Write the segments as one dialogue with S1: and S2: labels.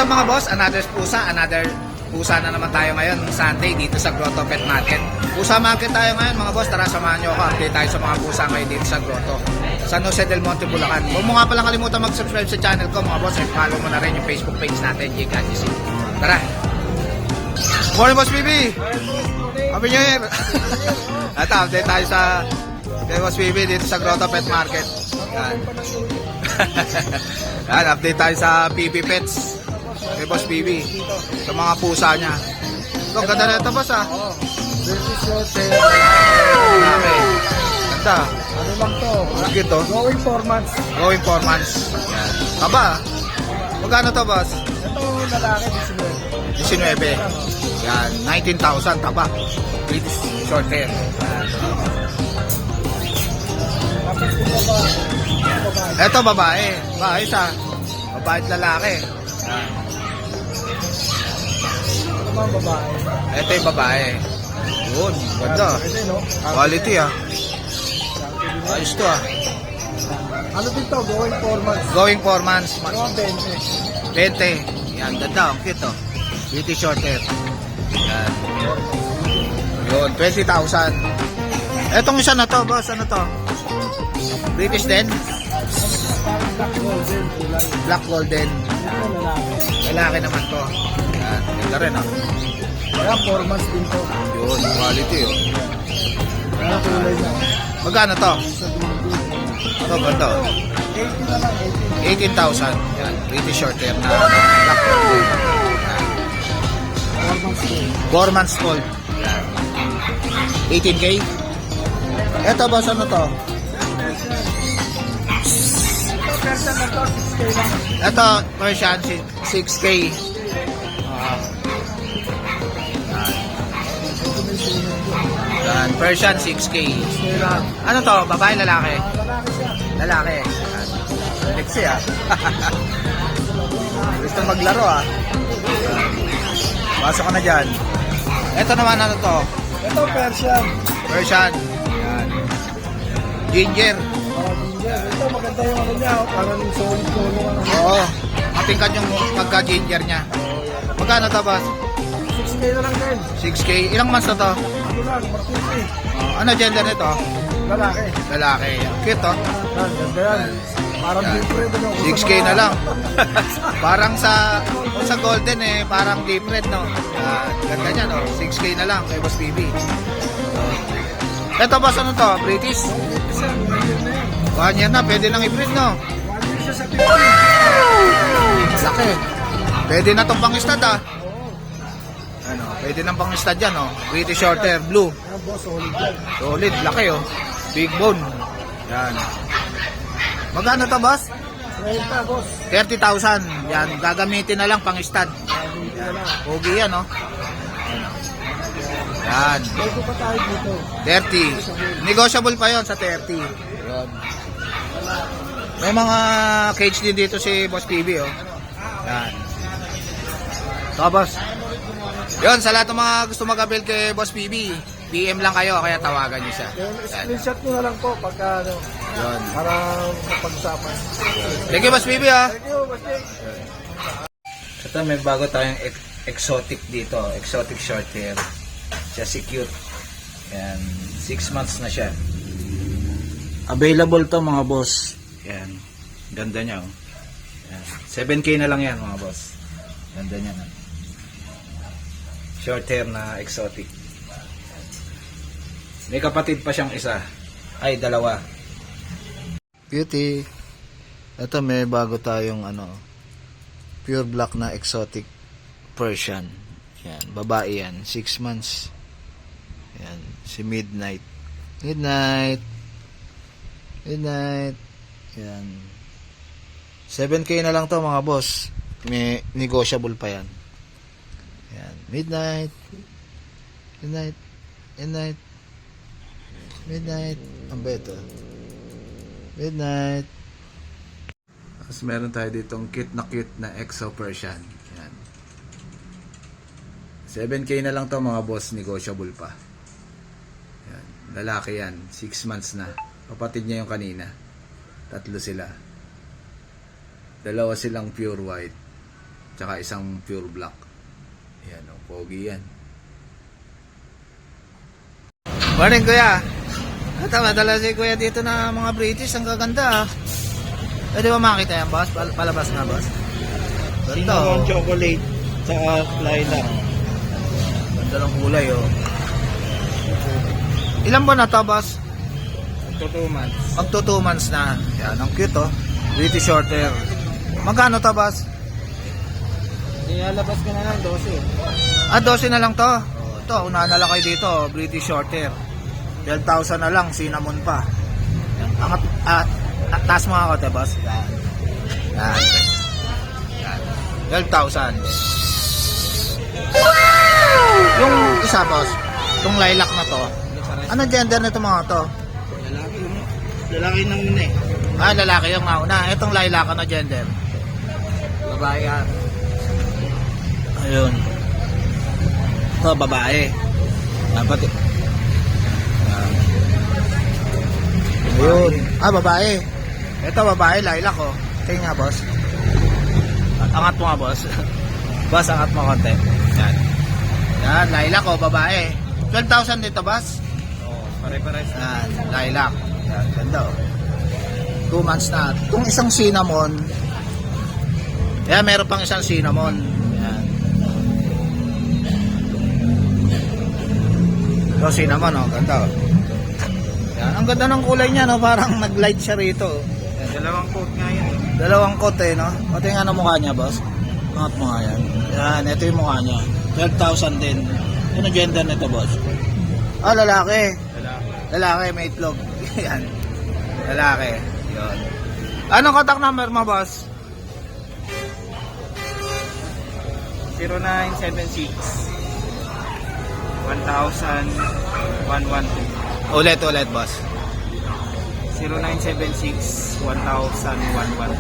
S1: What's up mga boss? Another pusa na naman tayo ngayon Sunday dito sa Grotto Pet Market. Pusa market tayo ngayon mga boss. Tara samahan nyo ako. Update tayo sa mga pusa ngayon dito sa Grotto. San Jose del Monte, Bulacan. Huwag mo nga palang kalimutan mag-subscribe sa channel ko mga boss. At follow mo na rin yung Facebook page natin, JGC. Tara! Morning boss BB! Happy New Year! Ito, update tayo sa boss BB dito sa Grotto Pet Market. Yan. Yan, update tayo sa PB Pets kay Boss BB sa mga pusa niya. Ito, ganda na ito boss ah. Okay. Ganda.
S2: Ano lang to?
S1: Lagi to.
S2: Going 4 months.
S1: Going 4 months. Yan. Aba, magkano to boss?
S2: Ito lalaki,
S1: 19. Yan, 19,000 taba. British short hair. Yan. Ito babae. Babae isa. Babae at lalaki. Yan.
S2: Ito mga babae.
S1: Ito yung babae. Yun, ganda.
S2: Ito no?
S1: Quality ah. Ayos to ah.
S2: Ano dito? Going 4 months.
S1: Going 4 months.
S2: Ano 20?
S1: 20. Yan, ganda. Ang cute oh. British short hair. Yan. Yun, 20,000. Etong isa na to, boss. Ano to? British din?
S2: Parang black golden kulay.
S1: Black golden.
S2: Ito lalaki.
S1: Lalaki naman to. Yan, ganda rin ah.
S2: Kaya 4 months din to.
S1: Yun, quality oh.
S2: Kaya kulay na.
S1: Magkano to? Ito ba to?
S2: 80 na lang,
S1: 18,000. Yan, British short hair na black golden.
S2: 4 months din.
S1: 4 months old. Yan. 18K? Eto boss, ano to?
S2: Ito person na to, 6K lang.
S1: Ito, Persian, 6K.
S2: Ito may sino.
S1: Yan, Persian, 6K.
S2: 6K lang.
S1: Ano to? Babae, lalaki?
S2: Lalaki siya.
S1: Lalaki. Yan. Sexy ah. Gusto maglaro ah. Pasok ka na dyan. Ito naman, ano to?
S2: Ito Persian.
S1: Persian. Yan. Ginger.
S2: Ginger. Ito maganda yung ano niya. Parang solid tono.
S1: Oo. Matingkad yung pagka-ginger niya. Magkano to, boss?
S2: 6K na lang din.
S1: 6K. Ilang months na to?
S2: Ano lang, martini.
S1: Ano gender nito?
S2: Lalaki.
S1: Lalaki. Cute oh.
S2: Yan, ganda yan. Parang
S1: Yan.
S2: deep red. Ano,
S1: 6K na lang. Parang sa golden eh, parang deep red no. Ganda niya no. 6K na lang kay Boss BB. Ito boss, ano to? British? 1 year na, pwede nang i-breed no.
S2: 1 year siya sa 50.
S1: Laki. Pwede na tong pang-stud ah. Ano, pwede nang pang-stud yan no. British short hair, blue.
S2: Yan boss, solid yan.
S1: Solid, laki oh. Big bone. Yan. Magkano to boss?
S2: 30 boss.
S1: 30,000. Yan, gagamitin na lang pang-stud. Yan. Pogi yan oh. Yan.
S2: Bago pa tayo dito.
S1: 30. Negotiable pa yon sa 30. Yan. May mga cage din dito si Boss PB oh. Yan. So boss. Yon, sa lahat ng mga gusto mag-avail kay Boss PB, PM lang kayo kaya tawagan niyo siya.
S2: Then,
S1: Yan.
S2: screenshot nyo na lang po pagka ano,
S1: Yon.
S2: para mapag-usapan.
S1: Thank you Boss PB ah.
S2: Thank you, Boss Jake.
S1: Ito may bago tayong exotic dito, exotic short hair. Siya si cute. Yan, 6 months na siya. Available to mga boss. Yan, ganda niya oh. Yan. 7K na lang yan mga boss. Ganda niya na. Short hair na exotic. May kapatid pa siyang isa. Ay, dalawa. Beauty. Ito may bago tayong ano, pure black na exotic Persian. Yan, babae yan, 6 months. Yan, si Midnight. Midnight. Midnight. Yan. 7K na lang to mga boss. May negotiable pa yan. Yan, Midnight. Midnight. Midnight. Midnight. Ang beto. Midnight. Tapos meron tayo ditong cute na Exo Persian. Yan. 7K na lang to mga boss, negotiable pa. Yan. Lalaki yan, 6 months na. Kapatid niya yung kanina. 3 sila. 2 silang pure white. Tsaka isang pure black. Yan, oh, pogi yan. Morning, kuya. Ito, madala si kuya dito na mga British. Ang gaganda, ah. Pwede ba makita yan, boss? Palabas na, boss. Ganda,
S2: Cinnamon
S1: oh.
S2: chocolate sa lilac.
S1: Ganda ng kulay, oh. Ilan ba na to, boss?
S2: Ito 2 months.
S1: Magto 2 months na. Yan, ang cute, oh. British Shorthair. Magkano to, boss?
S2: Ilalabas ka na lang 12.
S1: Ah, 12 na lang to. Oh, ito, unahan na lang kayo dito, oh. British Shorthair. 12,000 na lang, cinnamon pa. Angat, taas mo ako, te, boss. Yan. Yan. Yan. 12,000. Yung isa, boss, itong lilac na to, ano gender na itong mga to?
S2: Lalaki nang una eh.
S1: Ah, lalaki yung mauna. Itong lilac, ano gender?
S2: Babae yan.
S1: Ayun. Ito, babae. Dapat. Ayun. Ah, babae. Ito, babae, lilac, oh. Tingnan nga, boss. Angat mo nga, boss. Boss, angat mo konti. Yan. Yan, lilac, oh, babae. 12,000 dito, boss.
S2: Oo, pare-pares.
S1: Yan, lilac. Yan, ganda, oh. 2 months na. Itong isang cinnamon. Yan, meron pang isang cinnamon. Yan. Ito, cinnamon, oh. Ganda, oh. Yan, ang ganda ng kulay niya, no? Parang nag-light siya rito.
S2: Dalawang coat nga yan eh.
S1: Dalawang coat, eh, no? O, tingnan ang mukha niya, boss. Angat mo nga yan. Yan, ito yung mukha niya. 12,000 din. Ano gender nito, boss? Ah, lalaki. Lalaki, may itlog. Yan. Lalaki. Yun. Anong contact number mo, boss?
S2: 0976 1000 112.
S1: Ulit, boss.
S2: 0976 1000 112.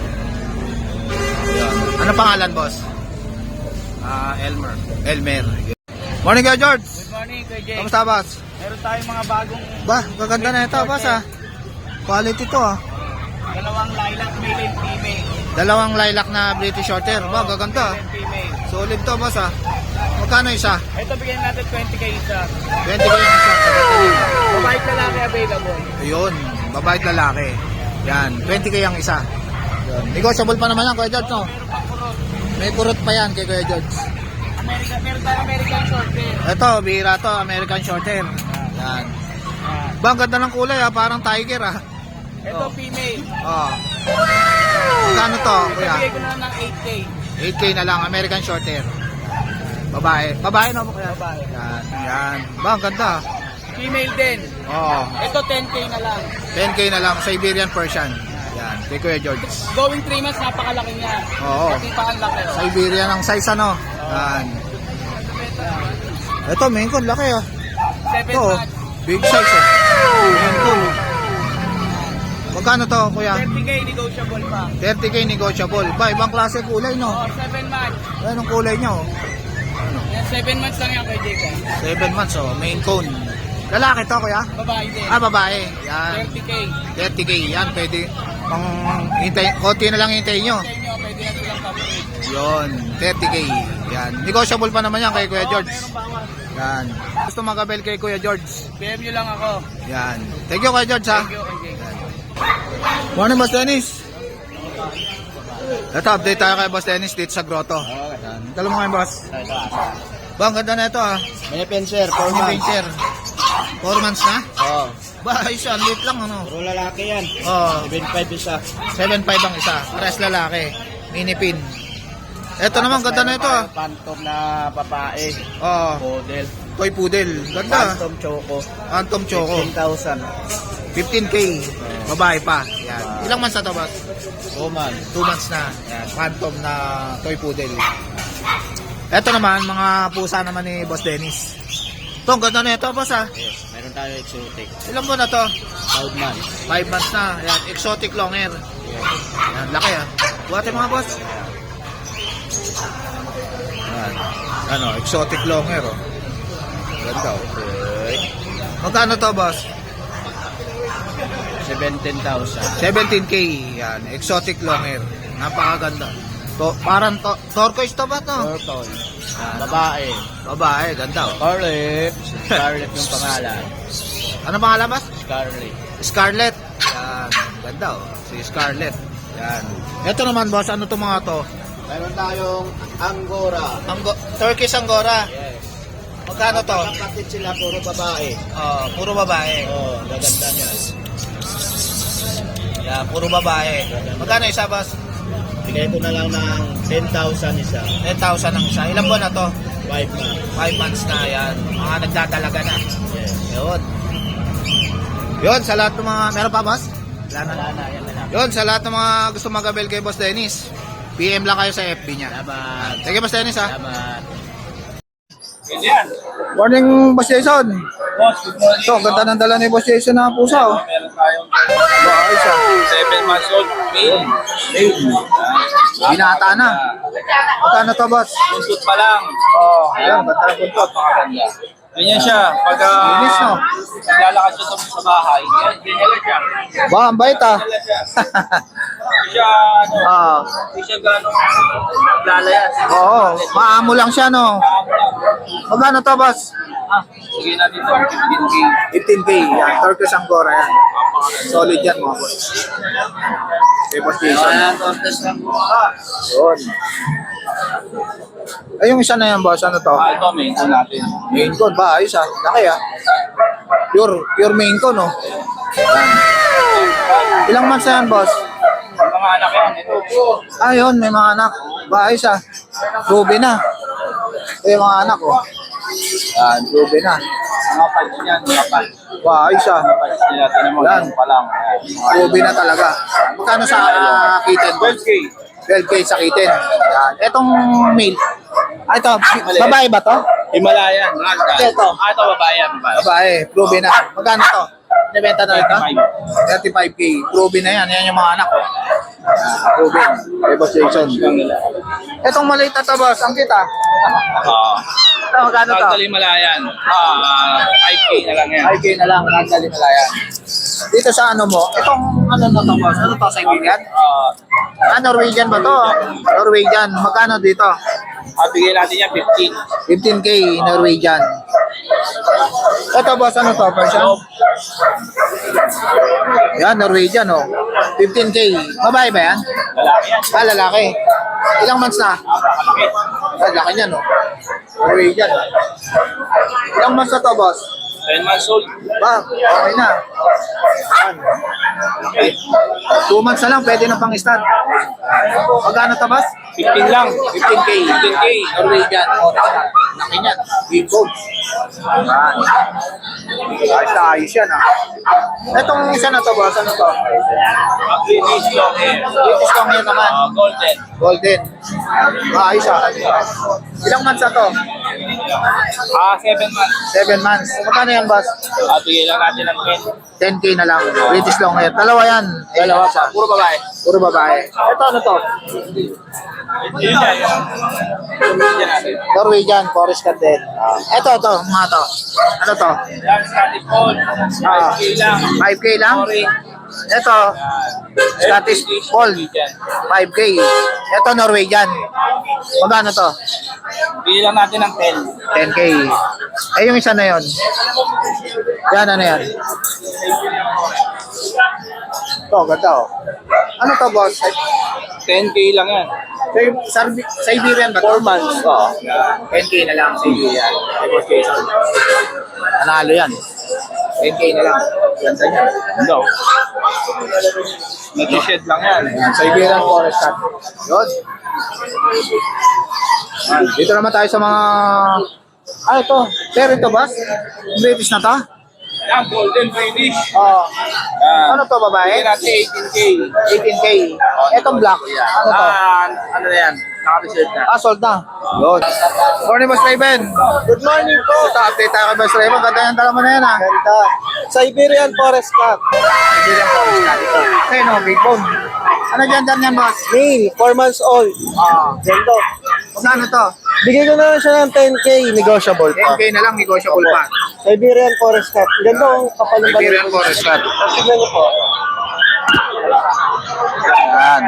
S1: Yun. Ano pangalan, boss?
S2: Elmer.
S1: Elmer. Morning, Kuya George.
S2: Good morning, Kuya Jake.
S1: Kamusta, boss?
S2: Meron tayong mga bagong
S1: Ba, gaganda na ito, boss, ah. Quality to, ah.
S2: dalawang lilac male and female.
S1: Dalawang lilac na British Shorthair. Ba, gaganda, ah.
S2: Male and female.
S1: Solid to, boss, ah. Magkano isa?
S2: Ito bigyan natin 20k isa.
S1: 20 ko yung isa.
S2: Babae lalaki available.
S1: Ayun, babae at lalaki. Yan, 20k ang isa. Yan. Negotiable pa naman yan, Kuya George, no?
S2: Meron pang kurot.
S1: May kurot pa yan kay Kuya George.
S2: Meron tayong American short hair.
S1: Ito, bihira to, American Shorthair. Yan. Ba, ang ganda ng kulay, ah. Parang tiger, ah.
S2: Ito
S1: Oh.
S2: female.
S1: Oh. Magkano to, Kuya?
S2: Bigay ko na lang ng 8k.
S1: 8k na lang, American Shorthair. Babae. Babae, no, Kuya?
S2: Babae.
S1: Yan, yan. Ba, ang ganda, ah.
S2: Female din.
S1: Oh.
S2: Ito 10k na lang.
S1: 10k na lang, Siberian Persian. Yan, kay Kuya George.
S2: Going 3 months, napakalaki niya.
S1: Oo.
S2: Pati pa ang laki. Oh.
S1: Siberian ang size, ano? Yan. Ito, main con, laki, ah.
S2: 7
S1: Ito, oh.
S2: months.
S1: Big size, oh. Main con. Magkano to, Kuya?
S2: 30k negotiable pa.
S1: 30k negotiable. Ba, ibang klase kulay, no?
S2: Oh, 7 months.
S1: Anong kulay niya, oh?
S2: Yan, 7 months lang yan kay Jake.
S1: 7 months, oh. Main cone. Lalaki to, Kuya?
S2: Babae din.
S1: Ah, babae. Yan.
S2: 30k.
S1: 30k. Yan, pwede. Pang hintay, konti na lang hintayin nyo.
S2: Sa inyo, pwede yan silang paborito.
S1: Yon, 30k. Yan. Negotiable pa naman yan kay Kuya George.
S2: Meron pa nga.
S1: Yan. Gusto magabel kay Kuya George.
S2: PM nyo lang ako.
S1: Yan. Thank you, Kuya George, ha?
S2: Thank you kay Jake.
S1: Morning, Boss Dennis. Ito, update tayo kay Boss Dennis dito sa grotto. Yan. Talo mo kayo, boss. Ba, ang ganda na ito, ha?
S2: May penser,
S1: May painter. 4 months na?
S2: Oo.
S1: Ba, ayos yan. Late lang, ano?
S2: Puro lalaki yan.
S1: Oh,
S2: 7.5 isa.
S1: 7.5 ang isa. Pares lalaki. Mini pin. Ito naman, ganda na ito, ha?
S2: Phantom na babae.
S1: Oh,
S2: Model.
S1: toy poodle. Ganda.
S2: Phantom choco.
S1: Phantom Choco.
S2: 10,000.
S1: 15k. Babae pa. Yan. Ilang months na to, boss?
S2: Roman.
S1: 2 months na. Yan. Phantom na toy poodle. Ito naman, mga pusa naman ni Boss Dennis. Ito, ang ganda na ito, boss, ha?
S2: Yes. Meron tayo exotic.
S1: Ilang buwan na to?
S2: 5 months.
S1: 5 months na. Yan. Exotic long hair. Yan. Laki, ha? Buhati mga boss. Yan. Ano, exotic long hair, oh. Ganda, oh. Magkano to, boss?
S2: 17,000.
S1: 17k. Yan. Exotic long hair. Napakaganda. Parang turquoise to ba to?
S2: Turtle. Babae.
S1: Babae, ganda oh.
S2: Scarlet. Scarlet yung pangalan.
S1: Ano pangalan mas?
S2: Scarlet.
S1: Scarlett. Yan, ganda oh. Si Scarlett. Yan. Ito naman boss, ano to mga to?
S2: Meron tayong Angora.
S1: Turkish Angora.
S2: Yes.
S1: Magkano to?
S2: Kapatid sila, puro babae.
S1: Oh, puro babae.
S2: Oh, gaganda niya.
S1: Yan, puro babae. Magkano isa boss?
S2: Bigay ko na lang ng 10,000 isa.
S1: 10,000 ang isa. Ilang buwan na to?
S2: 5 na.
S1: 5 months na yan. Mga nagdadalaga na.
S2: Yes.
S1: Yun. Yun, sa lahat ng mga... Meron pa boss? Wala na.
S2: Wala na, yan na lang.
S1: Yun, sa lahat ng mga gusto mag-avail kay Boss Dennis, PM lang kayo sa FB niya.
S2: Salamat.
S1: Sige Boss Dennis ha.
S2: Salamat.
S1: Morning Boss Jason.
S3: Boss, good morning.
S1: So, ganda ng dala ni Boss Jason na pusa oh.
S3: Meron tayong
S1: Bakit siya?
S3: 7 months old male.
S1: Binata na. Magkano to boss?
S3: Puntut pa lang.
S1: Oh, ayan, ganda ng buntot.
S3: Napakaganda. Ganyan siya. Pag
S1: Linis, no?
S3: naglalakad siya sa bahay, ganyan siya.
S1: Ba, ang bait ah.
S3: Hindi siya,
S1: Ah,
S3: hindi siya gano'ng naglalayas.
S1: oo, maamo lang siya no. Magkano to boss?
S3: Sige natin ito, 15K.
S1: 15K, yan. Turkish Angora yan. Solid yan mga boss. Okay, Boss Jason.
S3: Ayan, contest lang po.
S1: Yun. Ay, yung isa na yan boss, ano to?
S3: Ito, main ko natin.
S1: Main cone ba? Ayos ah. Laki ah. Pure main cone no. Ilang months na yan boss?
S3: Ang mga anak yan, ito.
S1: Ayun, may mga anak. Ba, ayos ah. Ruby na. Ito yung mga anak oh. Yan, Ruby na.
S3: Mga pads niyan, mga pads.
S1: Ba, ayos ah.
S3: Mga pads nila, tinan mo,
S1: Yan.
S3: ganun pa lang.
S1: Ruby na talaga. Magkano sa kitten boss?
S3: 12K.
S1: 12K sa kitten. Yan. Etong male. Ah, ito. Babae ba to?
S3: Himalayan.
S1: Ito.
S3: Ito, babayan.
S1: Babae. Ruby na. Magkano to? Nibenta na ito? 35K. Ruby na yan. Yan yung mga anak ko. Ruby. Kay Boss Jason. Etong maliit na to boss. Ang kita. Ito, magkano to?
S3: Totally Himalayan. 5K na lang yan.
S1: 5K na lang. Nagdali Malayan. Dito sa ano mo, itong ano na to boss? Ano to? Siberian? Norwegian ba to? Norwegian. Magkano dito?
S3: Bigyan natin yan 15.
S1: 15K Norwegian. Ito boss, ano to? Persian? Yan, Norwegian oh. 15K. Babae ba yan?
S3: Lalaki yan.
S1: Ah, lalaki. Ilang months na?
S3: Napakalaki.
S1: Ah, laki niyan oh. Norwegian. Ilang months na to boss?
S3: 10 months old.
S1: Ba, okay na. Yan. Okay. 2 months na lang, pwede na pang start. Magkano to boss?
S3: 15 lang.
S1: 15K.
S3: 15K.
S1: Norwegian. Oh, laki niyan. Big bone. Yan. Ayos na ayos yan ah. Itong isa na to boss, ano to?
S3: British long hair.
S1: British long hair naman.
S3: Golden.
S1: Golden. Ayos ah. Ilang months na to?
S3: 7 months.
S1: 7 months. Magkano yan boss?
S3: Bigyan lang natin ng
S1: 10K na lang. British long hair. Dalawa yan.
S3: Dalawa pa. Puro babae.
S1: Puro babae. Ito ano to?
S3: Yun yan. Yun natin.
S1: Norwegian Forest Cat din. Ito, mga to. Ano to?
S3: Yan, Scottish Fold. 5K lang.
S1: 5K lang?
S3: Sorry.
S1: Ito, Scottish Fold. 5K. Ito, Norwegian. Magkano to?
S3: Bigyan lang natin ng 10.
S1: 10K. Eh, yung isa na yon. Yan, ano yan? Ito, ganda oh. Ano to, boss?
S3: 10K lang yan.
S1: Siberian ba to?
S3: 4 months. Oo.
S1: 10K na lang, Siberian. Ay, boss Jason. Nanalo yan. 10K na lang. Ganda niya.
S3: No. Nag-shed lang yan.
S1: Siberian Forest Cat. Yun. Dito naman tayo sa mga... Ah, ito. Pero ito, boss? British na to?
S3: Yan, Golden British.
S1: Oo.
S3: Yan.
S1: Ano to, babae?
S3: Bigyan natin 18K.
S1: 18K. Etong black. Ano to?
S3: Ano na yan? Naka-reserve na.
S1: Ah, sold na. Yun. Morning, Boss Raven. Good morning po. Ito, update tayo kay Boss Raven. Ganda yung dala mo na yan, ha? Ganda. Siberian Forest Cat. Siberian Forest Cat. Okay, no, big bone. Ano dyan yan, boss?
S2: Male, 4 months old. Ganda.
S1: Magkano to?
S2: Bigay ko na lang siya ng 10K, negotiable pa.
S1: 10K na lang, negotiable pa.
S2: Siberian Forest Cat. Ganda ang kapal ng
S1: Siberian Forest Cat.
S2: Tignan niyo po.
S1: Yan.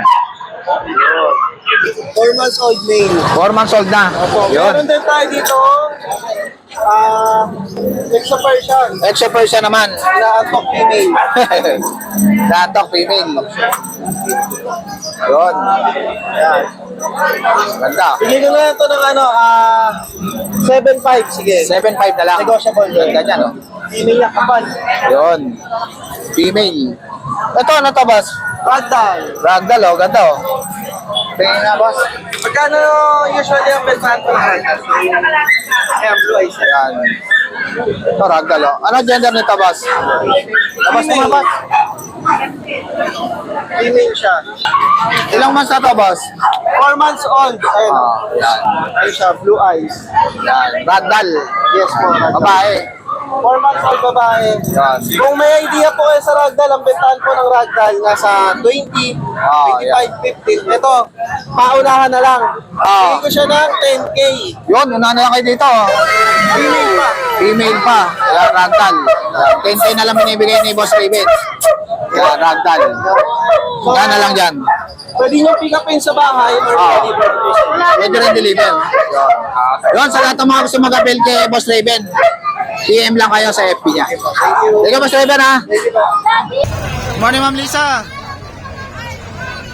S2: 4 months old male.
S1: 4 months old na.
S2: Meron
S1: Yun.
S2: din tayo dito, extra Persian.
S1: Extra Persian naman.
S2: Na top female.
S1: Datok female. Yun.
S2: Yan.
S1: Ganda.
S2: Bigyan ko na ito ng 7.5, sige.
S1: 7.5 na lang.
S2: Negotiable.
S1: Ganda niya, no?
S2: Female na kapal.
S1: Yun. Female. Ito, ano to, boss?
S2: Ragdoll.
S1: Ragdoll, oh. Ganda, oh. Tingin na, boss.
S2: Magkano usually ang bentahan ko ng Ragdoll? Ayan, blue eyes.
S1: Yan. Ito, Ragdoll, oh. Ano gender nito, boss? Labas mo nga, boss.
S2: Female siya.
S1: Ilang months na to, boss?
S2: 4 months old. Ayun.
S1: Yan.
S2: Ayun siya, blue eyes.
S1: Yan. Ragdoll.
S2: Yes po, Ragdoll.
S1: Babae.
S2: 4 months old babae.
S1: Yan.
S2: Kung may idea po kayo sa Ragdoll, ang bentahan po ng Ragdoll nasa 20, 25, 15. Ito, paunahan na lang.
S1: Ah.
S2: Bigay ko siya ng 10K.
S1: Yun, una na lang kayo dito, oh.
S2: Female pa.
S1: Female pa. Yan, Ragdoll. Yan. 10K na lang binibigay ni Boss Raven. Yan, Ragdoll.
S2: So,
S1: Yan na lang dyan.
S2: pwede nyo pick upin sa bahay or
S1: Ah.
S2: deliver po sa
S1: Pwede rin deliver. Yun, sa lahat ng mga gusto mag-appel kay Boss Raven, PM lang kayo sa FB niya. Thank you, Boss Raven, ha? Morning, Ma'am Lisa.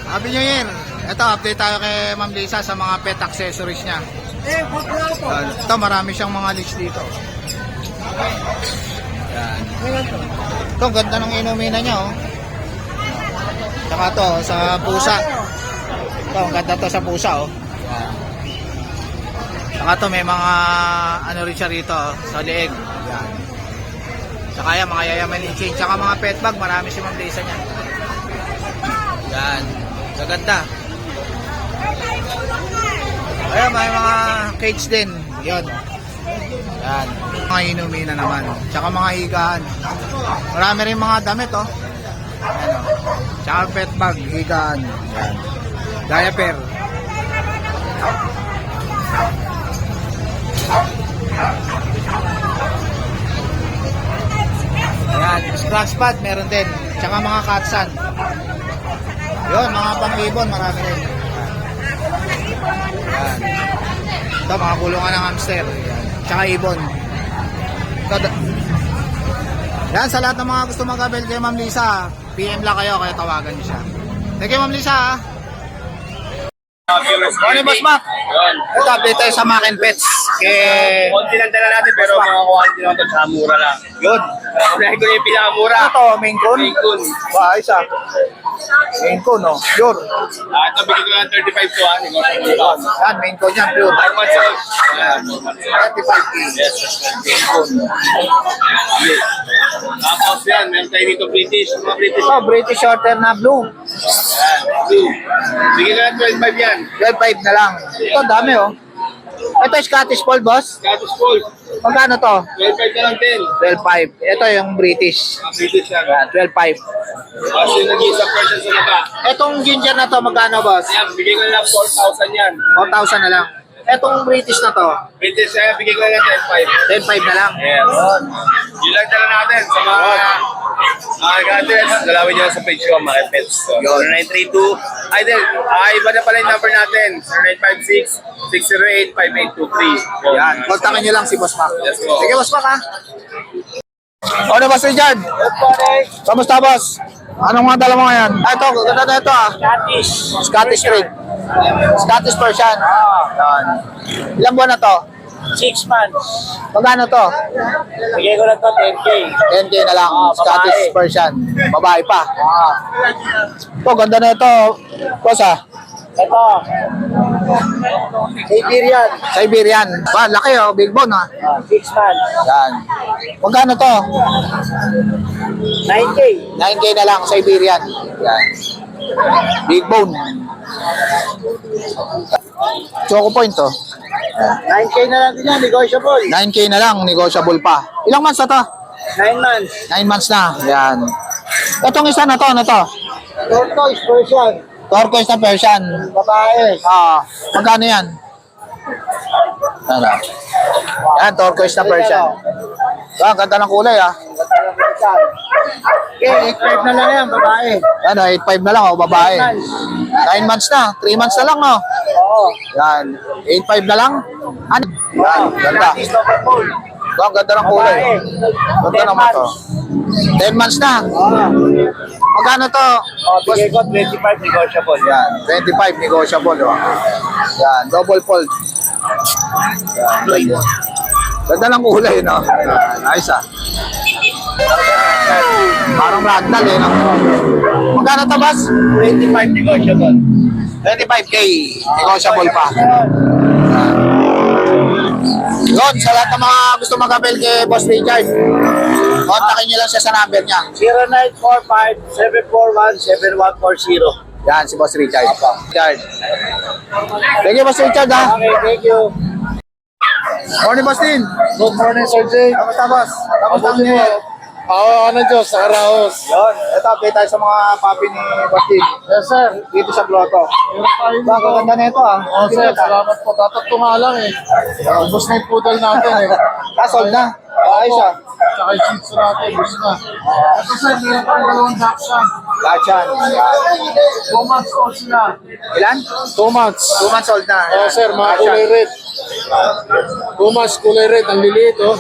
S1: Happy New Year. Ito, update tayo kay Ma'am Lisa sa mga pet accessories niya. Ito, marami siyang mga list dito. Yan. Ito, ganda ng inumina niya, oh. Saka to, sa pusa. Ito, ang ganda to sa pusa, oh. Yan. Saka to, may mga ano rin siya rito, oh, sa leeg. Yan. Saka yan, mga yayaman chain. Saka mga pet bag, marami si Ma'am Lisa niya. Yan. Gaganda. Ayan, may mga cage din. Yun. Yan. Mga inumina naman. Tsaka mga higaan. Marami rin mga damit, oh. Ayan, oh. Tsaka pet bag, higaan. Yan. Diaper. Ayan. Splash pad, meron din. Tsaka mga katsan. Yun, mga pang-ibon, marami rin. Yan. Ito, mga kulungan ng hamster. Yan. Tsaka ibon. Ito, yan, sa lahat ng mga gusto mag-abel kay Ma'am Lisa, PM lang kayo, kaya tawagan niyo siya. Thank you, Ma'am Lisa. Ha? Morning, Boss Mac.
S3: Yun.
S1: Ito, update tayo sa Mac and Pets.
S3: Konti lang dala natin pero mga quality naman ito sa mura lang.
S1: Yun.
S3: Unahin ko na yung pinakamura.
S1: Ito, main con.
S3: Main Coon.
S1: Ba, isa. Main con, no? Pure.
S3: Ito bigay ko lang 35 to ah.
S1: Yan, main con yan, pure.
S3: 5 months old.
S1: 35K.
S3: Yes.
S1: Main con.
S3: Tapos yan, meron tayo dito British. Mga British.
S1: Ito, British Shorter na blue.
S3: Yan, blue. Bigay ko lang 12.5 yan.
S1: 12.5 na lang. Ito, dami, oh. Ito, Scottish Fold, boss.
S3: Status full.
S1: Magkano to?
S3: 12.5 na lang din.
S1: 12.5. Ito yung British.
S3: Mga British yan.
S1: Yan, 12.5.
S3: Tapos yung nag-iisang person sa baba.
S1: Etong ginger na to, magkano, boss?
S3: Yan, bigay ko lang 4,000 yan.
S1: 4,000 na lang. Etong British na to,
S3: British, bigay ko lang 10.5.
S1: 10.5 na lang.
S3: Yes. Yun lang tala natin sa mga gadgets. Dalawin nyo sa page ko, mga pets. So, 0932. Idol, iba na pala yung number natin. 0956-608-5823.
S1: Yan, kontakin nyo lang si Boss Mac.
S3: Yes, po.
S1: Sige, Boss Mac, ha? Ano, Boss Richard? Kamusta, Boss? Anong mga dala mo ngayon? Ito, ganda na ito, ah. Scottish Rig. Scottish Persian. Yan. Ilang buwan na to?
S2: 6 months.
S1: Magkano to?
S2: Bigay ko lang to 10K.
S1: 10K na lang. Scottish Persian. Babae pa. Ito, ganda na ito. Boss, ah.
S2: Ito. Siberian.
S1: Siberian. Ba, laki, oh. Big bone, ha.
S2: 6 months.
S1: Yan. Magkano to?
S2: 9K.
S1: 9K na lang, Siberian. Yan. Big bone. Choco point, oh.
S2: 9K na lang din yan, negotiable.
S1: 9K na lang, negotiable pa. Ilang months na to?
S2: 9 months.
S1: 9 months na. Yan. Itong isa na to, ano to?
S2: Tortoise Persian.
S1: Turquoise na Persian.
S2: Babae.
S1: Ah, magkano yan? Ano? Yan, turquoise na Persian. Ah, ganda ng kulay ah.
S2: Okay, 8.5 na lang yan, babae.
S1: Ano, 8.5 na lang oh, babae. 9 months na, 3 months na lang no.
S2: Oo.
S1: Yan, 8.5 na lang. Ano? Yan, ganda. Oh, ang ganda ng kulay. Ganda naman to. 10 months na. Magkano to?
S2: Bigay ko 25 negotiable.
S1: Yan, 25 negotiable. Oh. Yan, double fold. Yan, ganda ng kulay, no? Nice ah. Parang ragdoll eh, no? Magkano to, boss?
S2: 25 negotiable.
S1: 25K. Negotiable pa. Yun, sa lahat ng mga gusto mag-avail kay Boss Richard, kontakin nyo lang siya sa number niya.
S2: 0945-741-7140.
S1: Yan, si Boss Richard. Richard. Thank you, Boss Richard, ha?
S2: Okay, thank you.
S1: Morning, Boss Tin.
S2: Good morning, Sir Jay.
S1: Kamusta, Boss? Kamusta ang niyo?
S2: Ano Diyos, sa Araos.
S1: Yun, ito update tayo sa mga papi ni Boss Tin.
S2: Yes, sir.
S1: Dito sa Grotto. Baka ganda na ito, ah.
S2: Oh, sir, salamat po. Tatatlo nga lang eh. Ubus na yung poodle natin eh.
S1: Sold na. Ayos ah.
S2: Tsaka yung shih tzu natin, ubus na. Ito sir, meron pa yung dalawang dachshund.
S1: Gachan.
S2: 2 months old sila.
S1: Ilan?
S2: 2 months.
S1: 2 months old na.
S2: Oh, sir, mga
S1: Dachshund.
S2: kulay red. 2 months kulay red, ang liliit oh.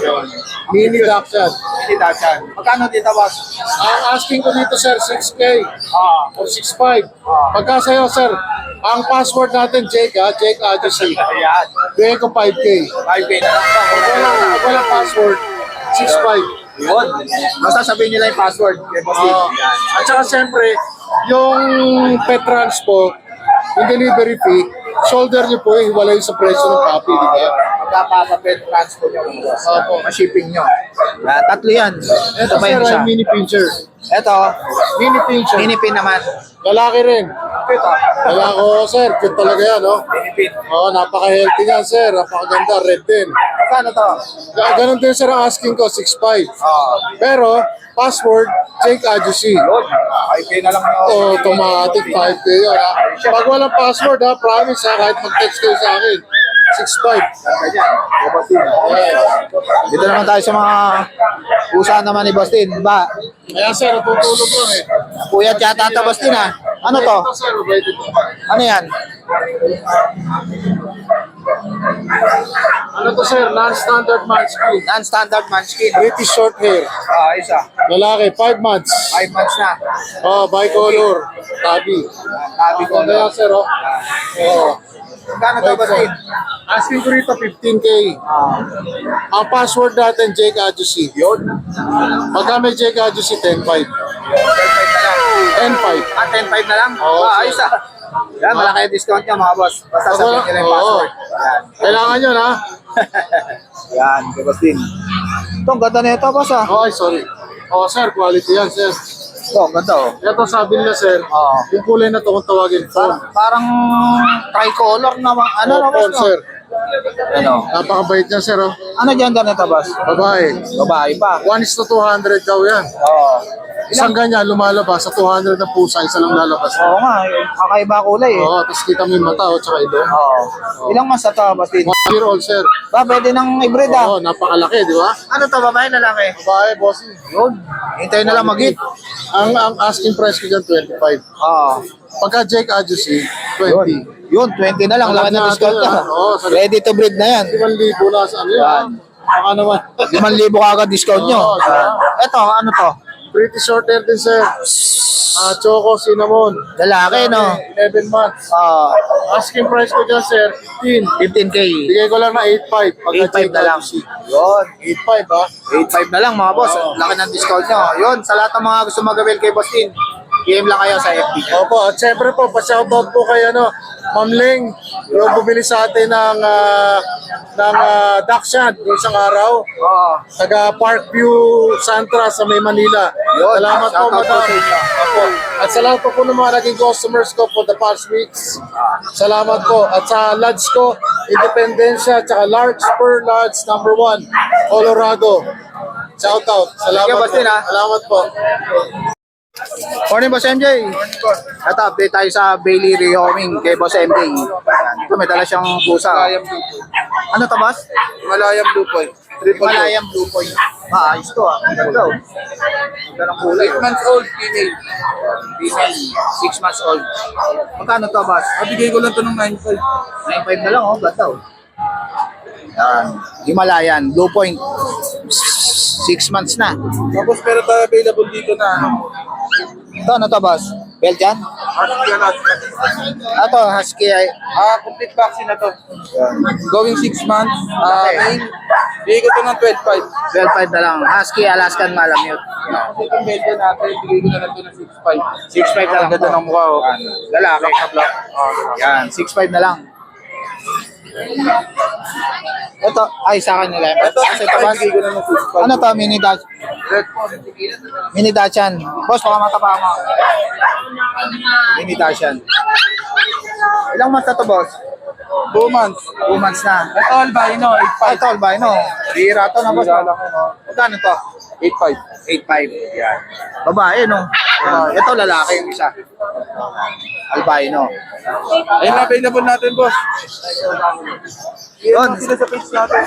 S2: Mini dachshund.
S1: Hindi Gachan. Magkano dito, Boss?
S2: Ang asking ko dito sir, 6K
S1: Ah.
S2: or 6.5. Pagka sa'yo sir, ang password natin, Jake ha, Jake Agency.
S1: Ayan.
S2: Bigay ko 5K.
S1: 5K na lang.
S2: Wala password, 6.5.
S1: Yun. Basta sabihin nila yung password. Kay Boss Tin.
S2: At saka siyempre, yung pet transport, yung delivery fee, shoulder nyo po, hiwalay sa presyo ng puppy, di ba?
S1: Magkakapapit transport nyo. Boss.
S2: Opo.
S1: Ma-shipping nyo. Tatlo yan.
S2: Ito
S1: Sabay
S2: sir,
S1: isa.
S2: ay mini pincher.
S1: Ito,
S2: Mini pincher.
S1: minipin naman.
S2: Lalaki rin.
S1: Ito.
S2: Lalaki ko sir, cute talaga yan, no?
S1: Minipin.
S2: Oo, napaka-healthy yan sir, napakaganda, red din.
S1: Magkano to?
S2: Ganun din sir ang asking ko, 6.5.
S1: Oh.
S2: Pero, password, Jake Agency.
S1: Yun. 5K na lang.
S2: O, automatic 5K yun ha. Pag walang password ha, promise ha, kahit mag-text kayo sa akin, 6.5.
S1: Ganyan. Kay Boss Tin. Dito naman tayo sa mga pusa naman ni Boss Tin. Ba?
S2: Kaya sir, natutulog lang eh.
S1: Kuya yata ito, Boss Tin, ha? Ano to?
S2: Ito sir, ready to.
S1: Ano yan?
S2: Ano to sir, non-standard munchkin.
S1: Non-standard munchkin.
S2: British short hair.
S1: Isa.
S2: Lalaki, 5 months.
S1: 5 months na.
S2: Oh, bicolor. Tabi.
S1: Tabi ko
S2: Ano yan sir, oh. Oh.
S1: Magkano to, Boss Tin?
S2: Asking ko rito 15K. Ang password natin, Jake Agency.
S1: Yun.
S2: Pagka may Jake Agency, 10.5.
S1: 10.5 na lang.
S2: 10.5.
S1: 10.5 na lang?
S2: Oo,
S1: Ayos ah. Yan, malaki yung discount niya mga boss. Basta sabihin nila yung
S2: Oo.
S1: password. Yan.
S2: Kailangan yun ha.
S1: Yan, kay Boss Tin. Ito, ang ganda na ito, boss ah.
S2: Okay, sorry. Oh, sir, quality yan, sir.
S1: Ito, ang ganda oh.
S2: Ito sabi nila, sir.
S1: Oo.
S2: Yung kulay na to kung tawagin phone.
S1: Parang tricolor na ano na boss
S2: Phone,
S1: no?
S2: sir.
S1: Ano?
S2: Napakabait niya, sir. Oh.
S1: Ano gender nito, boss?
S2: Babae.
S1: Babae pa.
S2: 1:200 daw yan.
S1: Oo.
S2: Isang ganyan, lumalabas. Sa 200 na pusa, isa lang lalabas.
S1: Oo nga, kakaiba kulay eh.
S2: Oo, tapos kita mo yung mata, oh, tsaka ilo.
S1: Oo. Ilang months na to, Boss Tin?
S2: 1 year old, sir.
S1: Ba, pwede nang hybrid ah.
S2: Oo, napakalaki, di ba?
S1: Ano to, babae, lalaki?
S2: Babae, bossy.
S1: Yun. Hintayin na lang mag-hit.
S2: Ang asking price ko dyan, 25.
S1: Oo.
S2: Pagka Jake Agency, 20.
S1: Yun, 20 na lang. Wala na discount na.
S2: Oo,
S1: Ready to breed na yan.
S2: 5,000 na sa ano yan. Baka naman.
S1: 5,000 kagad discount nyo.
S2: Oo, sir.
S1: Ito, ano to?
S2: Pretty short hair din, sir. Choco, cinnamon.
S1: Lalaki, no?
S2: 11 months. Asking price ko dyan, sir, 15.
S1: 15K.
S2: Bigay ko lang na 8.5. Pagka
S1: 8.5
S2: Jake
S1: na lang.
S2: Agency.
S1: Yun.
S2: 8.5, ha?
S1: 8.5 na lang, mga boss. Laki ng discount nyo. Yun, sa lahat ng mga gusto mag-avail kay Boss Tin, PM lang kayo sa FB.
S2: Opo, at syempre po, pa-shoutout po kay Ma'am Ling, yung bumili sa atin ng Dachshund yung isang araw.
S1: Oo.
S2: Taga Parkview, Santra sa May Manila.
S1: Yun,
S2: Salamat po,
S1: shoutout po
S2: madam.
S1: sa inyo.
S2: Opo. At salamat po ng mga naging customers ko for the past weeks. Salamat po. At sa Lodge ko, Independencia, tsaka Large Per Lodge number 1, Colorado. Shoutout. Salamat
S1: Thank you,
S2: po.
S1: Boss Tin, ha?
S2: Salamat po.
S1: Morning, Boss MJ. Ito, update tayo sa Bailey Rehoming kay Boss MJ. Ito, may dala siyang pusa. Ano to, boss?
S2: Himalayan Blue Point. Triple
S1: Himalayang Blue Point. Ayos to, ah. Ganda, oh. Ganda ng kulay,
S2: 8
S1: oh.
S2: months old, female.
S1: Female, 6 months old. Magkano to, boss?
S2: Bigay ko lang to ng 9.5.
S1: 9.5 na lang, oh. Ganda, oh. Yan. Himalayan, Blue Point. 6 months na.
S2: Tapos meron tayo available dito na
S1: Ito, ano to, boss? Belgian?
S2: Husky Alaska.
S1: Ito, Husky.
S2: Complete vaccine na to.
S1: Yan.
S2: Going 6 months.
S1: Okay.
S2: Bigay ko to ng 12.5.
S1: 12.5 na lang. Husky Alaskan Malamute.
S2: Itong medyo natin, bigay ko na lang to ng 6.5.
S1: 6.5 na lang.
S2: Ganda
S1: to.
S2: ng mukha, oh.
S1: Yan. Lalaki.
S2: Black na black.
S1: Yan, 6.5 na lang. Ito, ay sa akin nila.
S2: Ito,
S1: Kasi ito, boss.
S2: bigay ko na ng 6.5.
S1: Ano to, mini Dutch?
S2: Red po.
S1: Mini Dachshund. Boss, baka mataba mo. Mini Dachshund. Ilang months na to, boss?
S2: 2 months.
S1: 2 months na.
S2: Ito, albino,
S1: Ay,
S2: 8.5.
S1: tol ba, no? Bira to na, boss.
S2: Bira lang, no?
S1: Magkano to?
S2: 8.5.
S1: 8.5. Yan. Babae, no? Ito, lalaki yung isa. Albino.
S2: Ayun na available natin, boss.
S1: Yun.
S2: Sila sa page natin.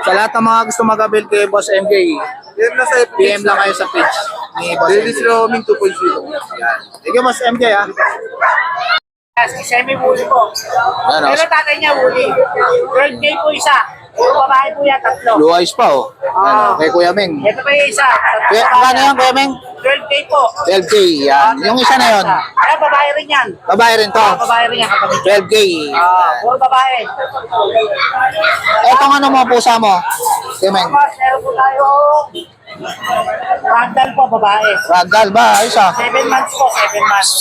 S1: Sa lahat ng mga gusto mag-avail kay Boss MK,
S2: Yan na sa
S1: PM lang kayo sa page ni Boss
S2: Ladies
S1: MK.
S2: roaming 2.0.
S1: Yan. Thank you, Boss MK, ha?
S4: Semi-wuli po.
S1: Yan, oh.
S4: Pero tatay niya wuli. 12K po isa. Puro babae po yan, tatlo.
S1: Blue eyes pa, oh. Yan, oh. Kay Kuya Meng.
S4: Ito pa yung isa.
S1: Kuya, magkano yan, Kuya Meng?
S4: 12K po.
S1: 12K, yan. Yung isa na yun,
S4: Ay, babae rin yan.
S1: babae rin to.
S4: Babae rin yan kapatid.
S1: 12K.
S4: Puro babae.
S1: Etong ano mo, pusa mo? Kuya Meng.
S4: Tapos, meron po tayo. Ragdoll po, babae.
S1: Ragdoll ba? Ayos, ah.
S4: 7 months po, 7 months.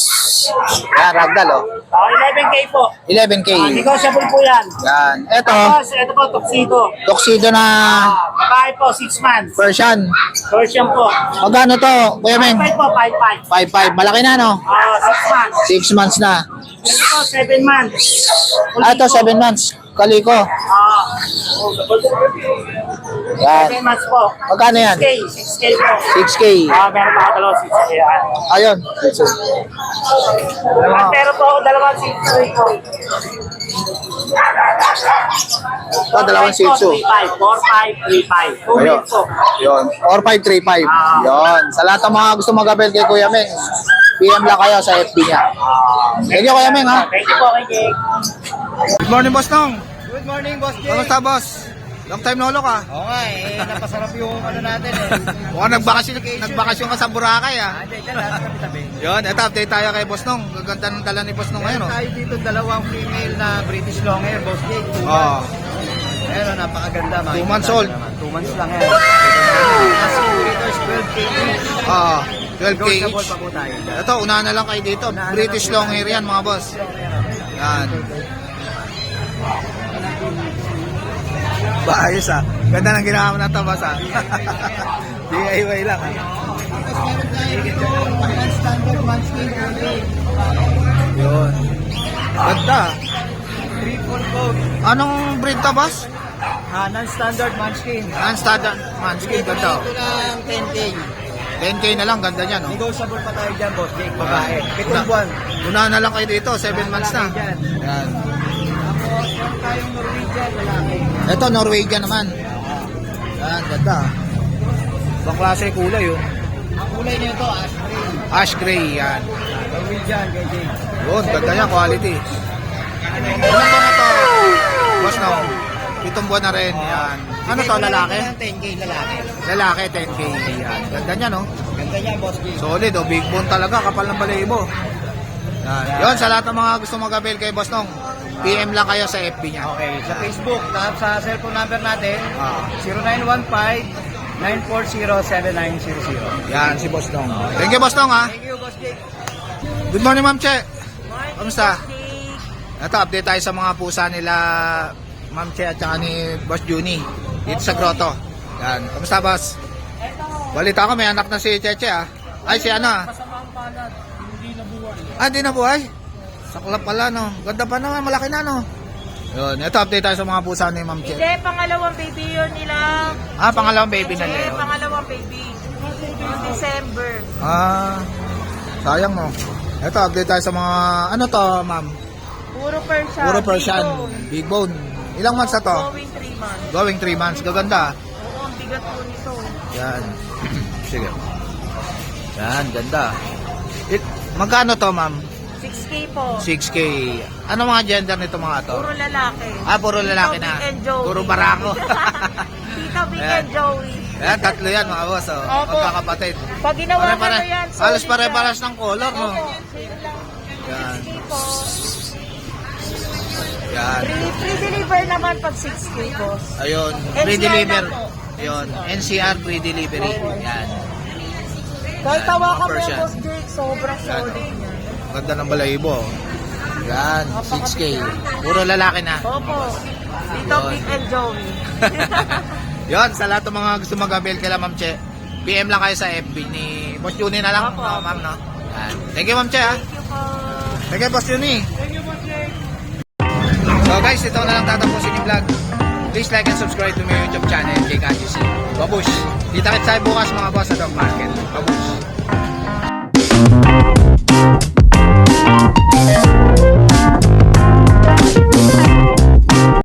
S1: Yan, ragdoll, oh.
S4: 11K po.
S1: 11K.
S4: Negotiable po yan.
S1: Yan. Eto,
S4: Tapos, ito po, tuxedo.
S1: tuxedo na
S4: Babae po, 6 months.
S1: Persian.
S4: Version po.
S1: Magkano to, Kuya Meng?
S4: 5 po, 5.5.
S1: 5.5. Malaki na, no?
S4: 6 months.
S1: 6 months na.
S4: Ito po, 7 months.
S1: Ah, ito, 7 months. Kaliko. Yan.
S4: 7 months po.
S1: Magkano yan?
S4: 6K po.
S1: 6K.
S4: Meron pa ako dalawa 6K.
S1: Ayun.
S4: Pero po ako dalawa 6K po.
S1: Ito, dalawang Shih Tzu.
S4: 4-5, 3-5. 2
S1: Ayun.
S4: weeks po.
S1: Yun. 4535. Yun. Sa lahat ng mga gusto mag-avail kay Kuya Meng, PM lang kayo sa FB niya. Thank you, Kuya Meng, ha?
S4: Thank you po kay Jake.
S1: Good morning, Boss Nong.
S4: Good morning, Boss Jake.
S1: Kamusta, Boss? Long time no look, ha?
S4: Oo nga napasarap yung ano natin
S1: Mukhang nagbakasyon ka sa Boracay, ha?
S4: Hindi, dyan lahat tabi-tabi.
S1: Yun, eto, update tayo kay Boss Nong. Gaganda ng dala ni Boss Nong ngayon, oh.
S4: Tayo dito dalawang female na British Longhair, Boss Jake.
S1: Oh.
S4: Ayun, napakaganda.
S1: 2 months old.
S4: 2 months lang yan. Asking meters, 12K each.
S1: 12K
S4: Negotiable
S1: each.
S4: pa po tayo dyan.
S1: Ito, unahan na lang kayo dito. British long hair yan, mga boss. Yan. Ayos, ah. Ganda ng ginawa mo ng tabas, ah. DIY lang, ah. Yun. Ganda.
S4: Triple coat.
S1: Anong breed tabas?
S4: Non-standard munchkin.
S1: Non-standard manskin, ganda, oh.
S4: Ito lang 10K.
S1: 10K na lang, ganda niyan, oh.
S4: Negotiable pa tayo dyan, Boss Jake. Babae. Pitong buwan.
S1: Unahan na lang kayo dito, 7 months na.
S4: Dyan.
S1: Yan.
S4: Tapos, meron tayong Norwegian, lalaki.
S1: Ito, Norwegian naman. Yan, ganda. Ibang klase kulay, oh.
S4: Ang kulay nito, ash green.
S1: Ash gray, yan.
S4: Norwegian, kay Jake.
S1: Yun, ganda yan, quality. Ilang buwan na to? Boss, no? 7 buwan na rin, yan. Ano to, lalaki?
S4: 10K lalaki.
S1: Lalaki, 10K, yan. Ganda niya, no?
S4: Ganda niya, Boss Jake.
S1: Solid, oh. Big bone talaga, kapal ng balahibo. Yan. Yun, sa lahat ng mga gusto mag-avail kay Boss Nong, PM lang kayo sa FB niya.
S4: Okay, sa Facebook, tapos sa cellphone number natin,
S1: Ah.
S4: 0915-940-7900.
S1: Yan, si Boss Nong. Thank you, Boss Nong, ha?
S4: Thank you, Boss Jake.
S1: Good morning, Ma'am Che. Kamusta? Ito, update tayo sa mga pusa nila, Ma'am Che at saka ni Boss Juni dito sa grotto. Yan. Kamusta, Boss? Balita ko, may anak na si Cheche, ah. Ay, si ano, ah. Ah, hindi na buhay. Saklap pala, no. Ganda pa naman, malaki na, no. Yun, ito, update tayo sa mga pusa ni Ma'am Che.
S5: Hindi, pangalawang baby yun nila.
S1: Ah, pangalawang baby na
S5: Hindi,
S1: Leon.
S5: pangalawang baby. Yung December.
S1: Ah, sayang, no. Ito, update tayo sa mga, ano to, Ma'am?
S5: Puro Persian.
S1: Puro Persian,
S5: Big bone.
S1: big bone. Ilang months na to?
S5: Going 3 months.
S1: Going 3 months. Gaganda.
S5: Oo, ang bigat po nito.
S1: Yan. Sige. Yan, ganda. Magkano to, ma'am?
S5: 6K po.
S1: 6K. Ano mga gender nito mga to?
S5: Puro lalaki.
S1: Puro lalaki
S5: Tito,
S1: na.
S5: Vic and Joey.
S1: Puro barako.
S5: Tito, Vic
S1: Ayan.
S5: and Joey.
S1: Yan, tatlo yan mga boss. Oh.
S5: Opo.
S1: Magkakapatid.
S5: Pag ginawa ko na yan,
S1: Halos
S5: solid
S1: pare-paras ng color, no?
S5: Opo, same lang.
S1: Yan.
S5: 6K po.
S1: Yan.
S5: Free deliver naman pag 6K, boss.
S1: Ayun.
S5: NCR
S1: Free deliver.
S5: lang po.
S1: Ayun. NCR free delivery. Yan.
S5: Kahit
S1: Yan,
S5: tawa
S1: mga
S5: ka mo
S1: Persian.
S5: yung boss Jake, sobrang
S1: Yan.
S5: solid niya.
S1: Ganda ng balahibo. Yan. 6K. Puro lalaki na.
S5: Opo. Tito,
S1: Yun.
S5: Vic and Joey.
S1: Yon, sa lahat ng mga gusto mag-avail kay Ma'am Che, PM lang kayo sa FB ni Boss Juni na lang,
S5: Opo.
S1: ma'am, no? Yan. Thank you, Ma'am Che, ha?
S5: Thank you po.
S1: Thank you, Boss Juni. So guys, ito na lang tatapusin yung vlog. Please like and subscribe to my YouTube channel, JKGC. Babush! Kita-kits tayo bukas mga boss sa dog market. Babush!